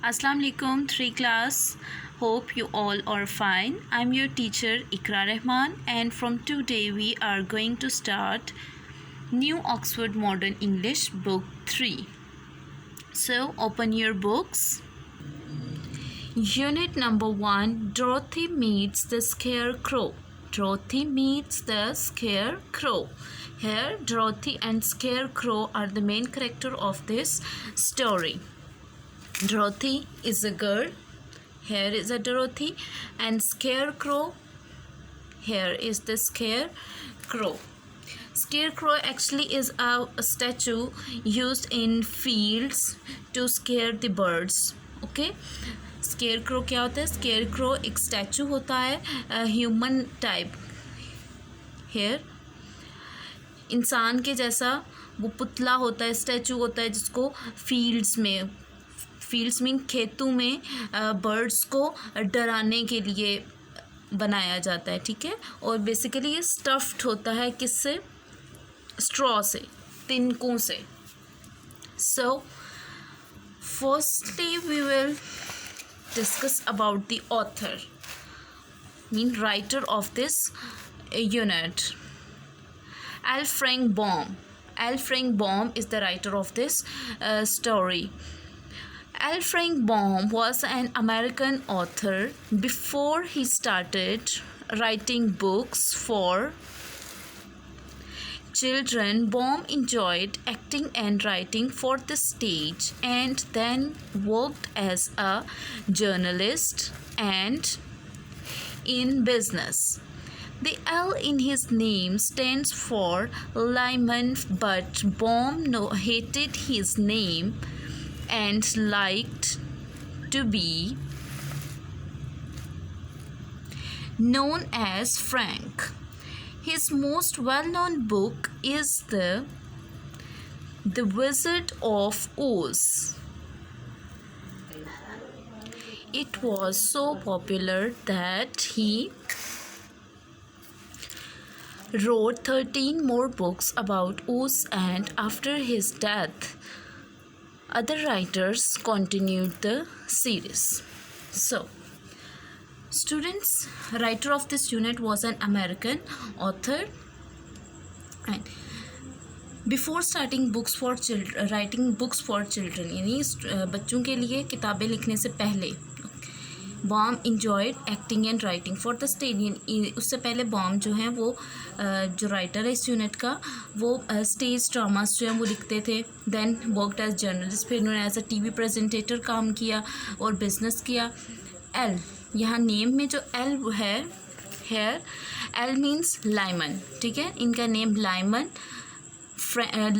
Assalamu alaikum 3 class. Hope you all are fine. I'm your teacher Ikra Rahman, and from today we are going to start New Oxford Modern English Book 3. So open your books. Unit number 1, Dorothy meets the Scarecrow. Dorothy meets the Scarecrow. Here Dorothy and Scarecrow are the main character of this story. Dorothy is a girl. Here is a Dorothy, and Scarecrow. Here is the Scarecrow. Scarecrow actually is a statue used in fields to scare the birds. Okay. Scarecrow क्या होता है? Scarecrow एक statue होता है human type. Here इंसान के जैसा वो पुतला होता है, स्टैचू होता है जिसको फील्ड्स मीन खेतों में बर्ड्स को डराने के लिए बनाया जाता है. ठीक है. और बेसिकली ये स्टफ्ड होता है किससे? स्ट्रॉ से, तिनकों से. So firstly we will discuss about the author, mean writer of this unit. L. Frank Baum. L. Frank Baum is the writer of this story. L. Frank Baum was an American author. Before he started writing books for children, Baum enjoyed acting and writing for the stage, and then worked as a journalist and in business. The L in his name stands for Lyman, but Baum hated his name and liked to be known as Frank. His most well-known book is The Wizard of Oz. It was so popular that he wrote 13 more books about Oz, and after his death, other writers continued the series. So, students, writer of this unit was an American author, and before starting books for children, writing books for children, यानी बच्चों के लिए किताबें लिखने से पहले Baum enjoyed acting and writing for the stage. उससे पहले बॉम जो है वो जो राइटर है इस यूनिट का, वो स्टेज ड्रामास जो हैं वो लिखते थे. देन वर्कड एज जर्नलिस्ट, फिर उन्होंने एज अ टीवी प्रेजेंटेटर काम किया और बिजनेस किया. एल, यहाँ नेम में जो एल है, हेयर एल मीन्स लाइमन. ठीक है. इनका नेम लाइमन,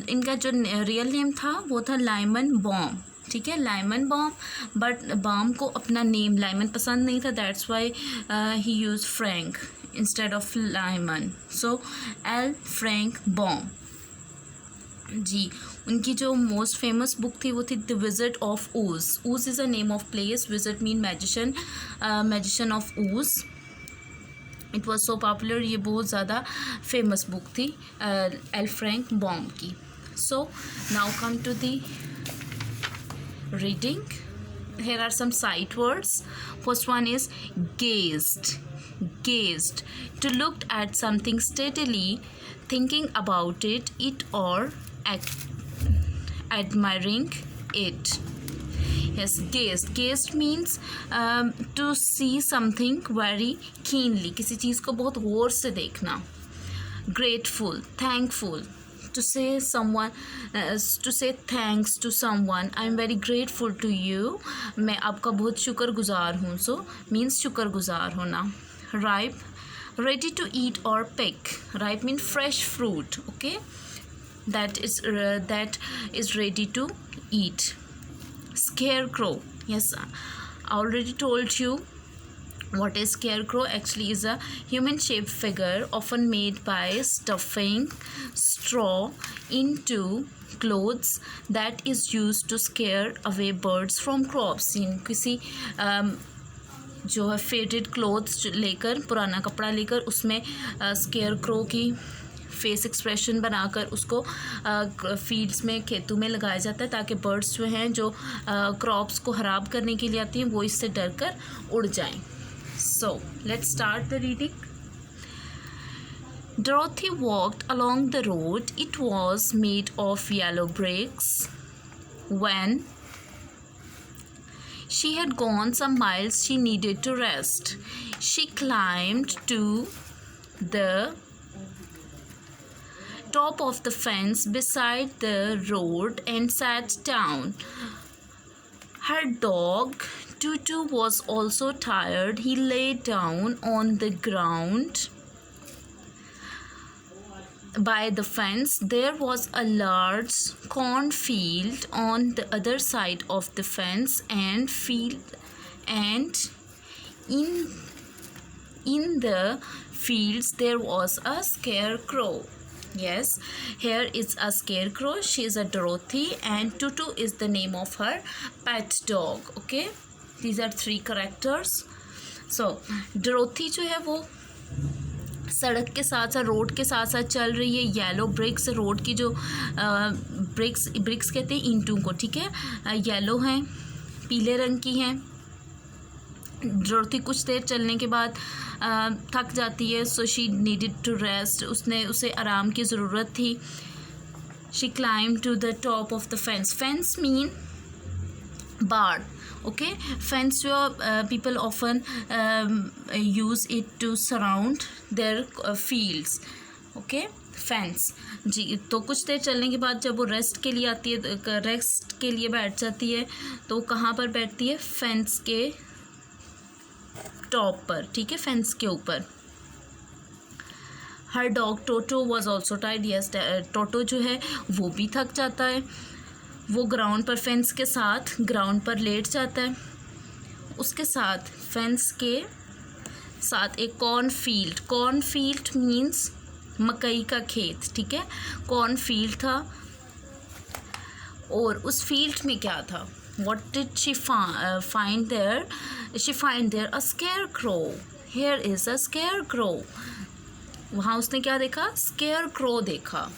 इनका जो रियल नेम था वो था लाइमन बॉम. ठीक है. लाइमन बॉम, बट बॉम को अपना नेम लाइमन पसंद नहीं था. That's why he use Frank instead of Lyman. So L Frank Baum ji. उनकी जो मोस्ट फेमस बुक थी वो थी the wizard of Oz. Oz is a name of place. Wizard mean magician, magician of Oz. It was so popular. ये बहुत ज़्यादा famous book थी L Frank Baum की. So now come to the reading. Here are some sight words. First one is gazed. Gazed, to look at something steadily, thinking about it or admiring it. Yes, gazed. Gazed means to see something very keenly. किसी चीज़ को बहुत गौर से देखना. Grateful, thankful, to say thanks to someone. I am very grateful to you. मैं आपका बहुत शुक्रगुजार हूँ. So means शुक्रगुजार होना. Ripe, ready to eat or pick. Ripe means fresh fruit. Okay, that is ready to eat. Scarecrow. Yes, I already told you what is scarecrow. Actually is a human shaped figure often made by stuffing straw into clothes that is used to scare away birds from crops. किसी जो है faded clothes लेकर, पुराना कपड़ा लेकर उसमें scarecrow की face expression बनाकर उसको फील्ड्स में, खेतों में लगाया जाता है ताकि बर्ड्स जो हैं जो क्रॉप्स को ख़राब करने के लिए आती हैं वो इससे डर कर उड़ जाएं. So let's start the reading. Dorothy walked along the road. It was made of yellow bricks. When she had gone some miles, she needed to rest. She climbed to the top of the fence beside the road and sat down. Her dog, Tutu, was also tired. He lay down on the ground by the fence. There was a large cornfield on the other side of the fence, and in the fields there was a scarecrow. Yes, here is a scarecrow. She is a Dorothy, and Tutu is the name of her pet dog. Okay, these are 3 characters. So Dorothy जो है वो सड़क के साथ साथ, road के साथ साथ चल रही है. येलो ब्रिक्स, रोड की जो ब्रिक्स कहते हैं ईंटों को, ठीक है, येलो हैं, पीले रंग की हैं. डोरथी कुछ देर चलने के बाद थक जाती है. So she needed to rest. उसे आराम की ज़रूरत थी. She climb to the top of the fence. Fence mean बाड़. Okay, fence people often use it to surround their fields. Okay, fence जी. तो कुछ देर चलने के बाद जब वो रेस्ट के लिए आती है, रेस्ट के लिए बैठ जाती है, तो कहाँ पर बैठती है? फेंस के टॉप पर, ठीक है, फेंस के ऊपर. Her dog Toto was also tired. Yes, Toto जो है वो भी थक जाता है. वो ग्राउंड पर, फेंस के साथ ग्राउंड पर लेट जाता है. उसके साथ फेंस के साथ एक कॉर्नफील्ड. कॉर्नफील्ड मीन्स मकई का खेत, ठीक है, कॉर्नफील्ड था. और उस फील्ड में क्या था? What did she find there? She find there a scarecrow. Here is a scarecrow. वहाँ उसने क्या देखा? स्केयरक्रो देखा.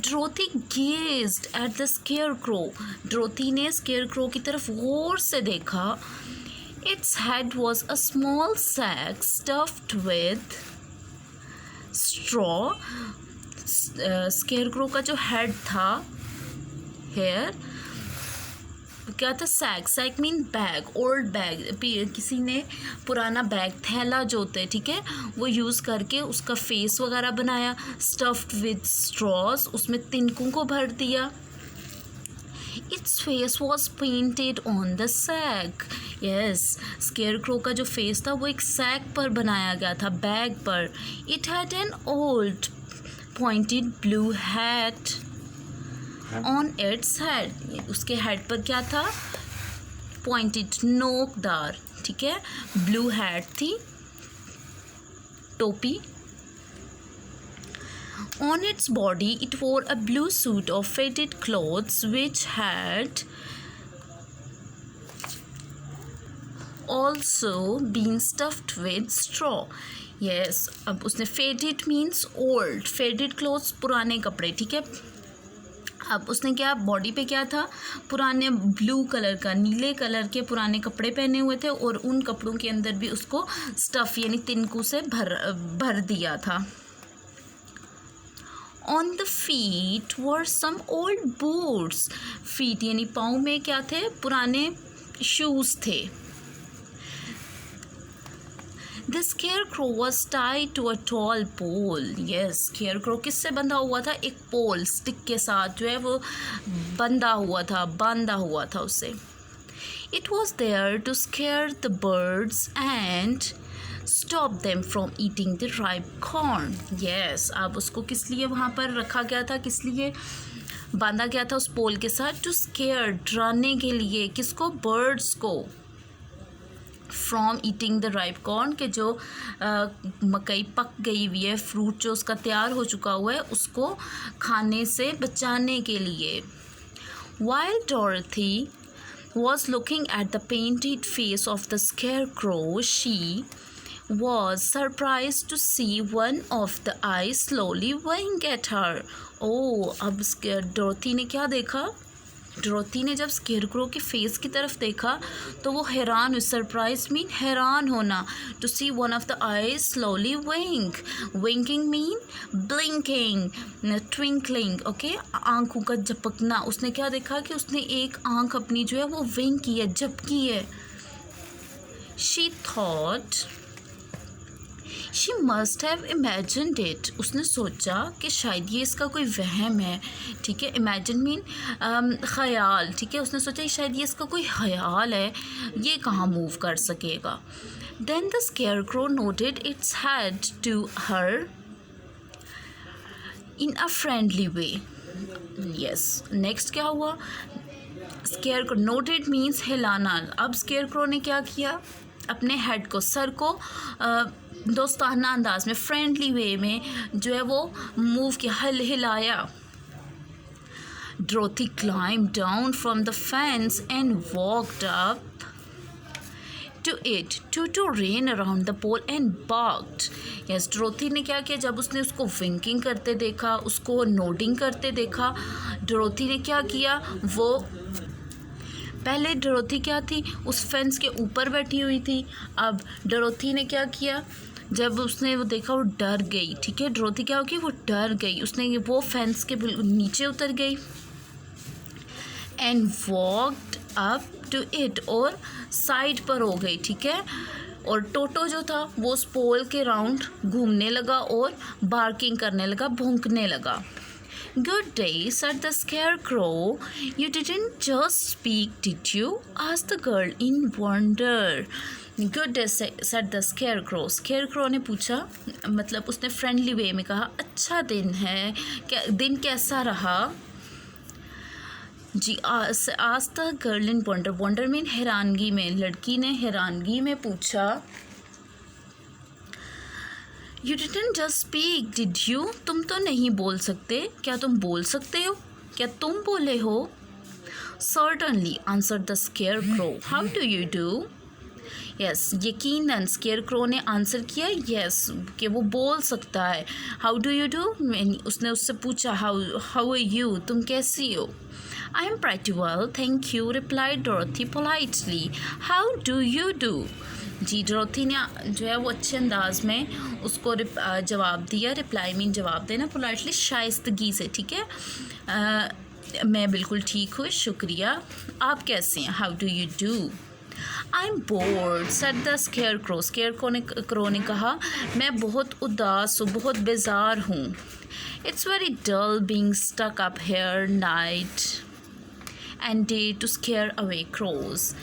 Dorothy gazed at the scarecrow. Dorothy ने scarecrow की तरफ गौर से देखा. Its head was a small sack stuffed with straw. Scarecrow का जो head था, here क्या था? Sack. Sack mean bag, old bag. किसी ने पुराना बैग, थैला जो होता है, ठीक है, वो यूज़ करके उसका फेस वगैरह बनाया. स्टफ्ड विद स्ट्रॉज, उसमें तिनकों को भर दिया. Its face was painted on the sack. Yes, scarecrow का जो फेस था वो एक सैक पर बनाया गया था, बैग पर. It had an old pointed blue hat on its head. उसके हेड पर क्या था? पॉइंटेड, नोकदार, ठीक है, ब्लू हैट थी, टोपी. On it's body it wore a blue suit of faded clothes which had also been stuffed with straw. Yes, अब उसने faded means old, faded clothes पुराने कपड़े, ठीक है. अब उसने क्या, बॉडी पे क्या था? पुराने ब्लू कलर का, नीले कलर के पुराने कपड़े पहने हुए थे, और उन कपड़ों के अंदर भी उसको स्टफ़ यानी तिनकों से भर दिया था. On the feet were some old boots. Feet यानी पाँव में क्या थे? पुराने शूज़ थे. The scarecrow was tied to a tall pole. Yes, scarecrow किससे बंधा हुआ था? एक पोल, स्टिक के साथ जो है वो बांधा हुआ था उससे. It was there to scare the birds and stop them from eating the ripe corn. Yes, अब उसको किस लिए वहाँ पर रखा गया था? किस लिए बांधा गया था उस पोल के साथ? To scare, डराने के लिए. किसको? बर्ड्स को. From eating the ripe corn, के जो मकई पक गई हुई है, फ्रूट जो उसका तैयार हो चुका हुआ है, उसको खाने से बचाने के लिए. While Dorothy was looking at the painted face of the scarecrow, she was surprised to see one of the eyes slowly wink at her. Oh, अब डोरथी ने क्या देखा? डोरथी ने जब स्केयरक्रो के फेस की तरफ देखा तो वो हैरान हुई. सरप्राइज मीन हैरान होना. To see one of the eyes slowly wink. Winking mean blinking, twinkling. Okay, आंखों का झपकना. उसने क्या देखा कि उसने एक आंख अपनी जो है वो विंक की है, झपकी है. She thought she must have imagined it. उसने सोचा कि शायद ये इसका कोई वहम है. ठीक है, इमेजिन मीन ख़याल. ठीक है, उसने सोचा कि शायद ये इसका कोई ख़याल है, ये कहाँ मूव कर सकेगा. Then the scarecrow nodded its head to her in a friendly way. Yes, next क्या हुआ? स्केयरक्रो नोटेड मीन्स हिलाना. अब स्केयरक्रो ने क्या किया? अपने हेड को, सर को दोस्ताना अंदाज में, फ्रेंडली वे में जो है वो मूव किया, हिलाया. Dorothy climb down from the fence and walked up to it to ran around the pole and barked. Yes, Dorothy ने क्या किया? जब उसने उसको विंकिंग करते देखा, उसको नोडिंग करते देखा, डोरथी ने क्या किया? वो पहले डोरथी क्या थी? उस फेंस के ऊपर बैठी हुई थी. अब डोरथी ने क्या किया? जब उसने वो देखा वो डर गई. ठीक है, डोरथी क्या होगी? वो डर गई. उसने वो फेंस के नीचे उतर गई. And walked up to it, और साइड पर हो गई. ठीक है, और टोटो जो था वो उस पोल के राउंड घूमने लगा और बार्किंग करने लगा, भौंकने लगा. Good day, said the scarecrow. You didn't just speak, did you? asked the girl in wonder. Good day, said the scarecrow. Scarecrow ने पूछा, मतलब उसने फ्रेंडली वे में कहा, अच्छा दिन है, क्या दिन कैसा रहा? जी, asked the girl in wonder. Wonder mean हैरानगी में. लड़की ने हैरानगी में पूछा, You didn't just speak, did you? तुम तो नहीं बोल सकते. क्या तुम बोल सकते हो? क्या तुम बोले हो? Certainly, answered the scarecrow. How do you do? Yes, यकीनन स्केयरक्रो ने आंसर किया yes कि वो बोल सकता है. How do you do? उसने उससे पूछा how are you? तुम कैसी हो? I am pretty well, thank you, replied Dorothy politely. How do you do? जी, डोरथी ने जो है वो अच्छे अंदाज में उसको जवाब दिया. रिप्लाई मीन जवाब देना, पोलाइटली शाइस्तगी से. ठीक है, मैं बिल्कुल ठीक हूँ, शुक्रिया. आप कैसे हैं? How do you do? I am bored, said the scarecrow. Scarecrow ने कहा, मैं बहुत उदास हूँ, बहुत बेजार हूँ. It's very dull being stuck up here night and day to scare away crows.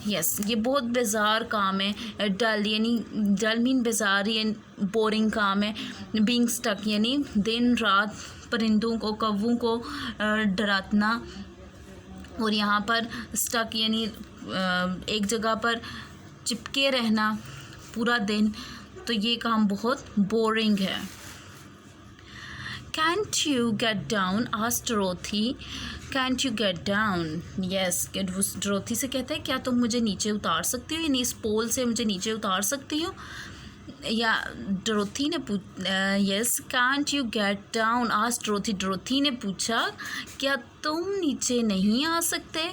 Yes, ये बहुत बेजार काम है. डल यानी डल मीन बेजार, यानी बोरिंग काम है. बीइंग स्टक यानी दिन रात परिंदों को, कौवों को डरातना. और यहाँ पर स्टक यानी एक जगह पर चिपके रहना पूरा दिन. तो ये काम बहुत बोरिंग है. Can't you get down? asked Dorothy. Can't you get down? Yes, डोरथी से कहता है, क्या तुम मुझे नीचे उतार सकती हो, यानी इस पोल से मुझे नीचे उतार सकती हो? या डोरथी ने yes, can't you get down? asked Dorothy. डोरथी ने पूछा, क्या तुम नीचे नहीं आ सकते?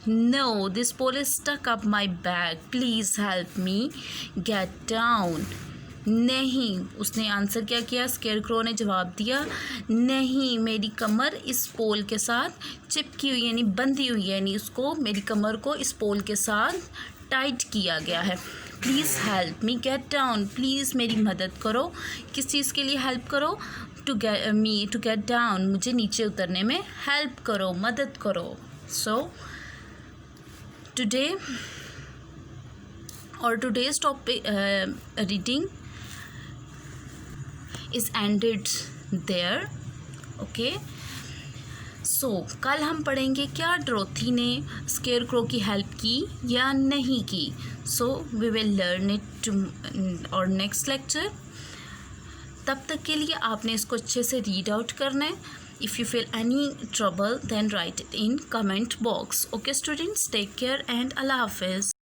No, this pole is stuck up my back. Please help me get down. नहीं, उसने आंसर क्या किया? स्केयरक्रो ने जवाब दिया, नहीं, मेरी कमर इस पोल के साथ चिपकी हुई यानी बंधी हुई है, यानी उसको, मेरी कमर को इस पोल के साथ टाइट किया गया है. Please help me get down. Please मेरी मदद करो. किस चीज़ के लिए हेल्प करो? टू गेट डाउन, मुझे नीचे उतरने में हेल्प करो, मदद करो. सो टुडे और today's topic reading is ended there. okay, so कल हम पढ़ेंगे क्या डोरथी ने स्केयरक्रो की हेल्प की या नहीं की. So we will learn it और नेक्स्ट लेक्चर. तब तक के लिए आपने इसको अच्छे से रीड आउट करना है. If you feel any trouble, then write it in comment box. Okay students, take care and Allah Hafiz.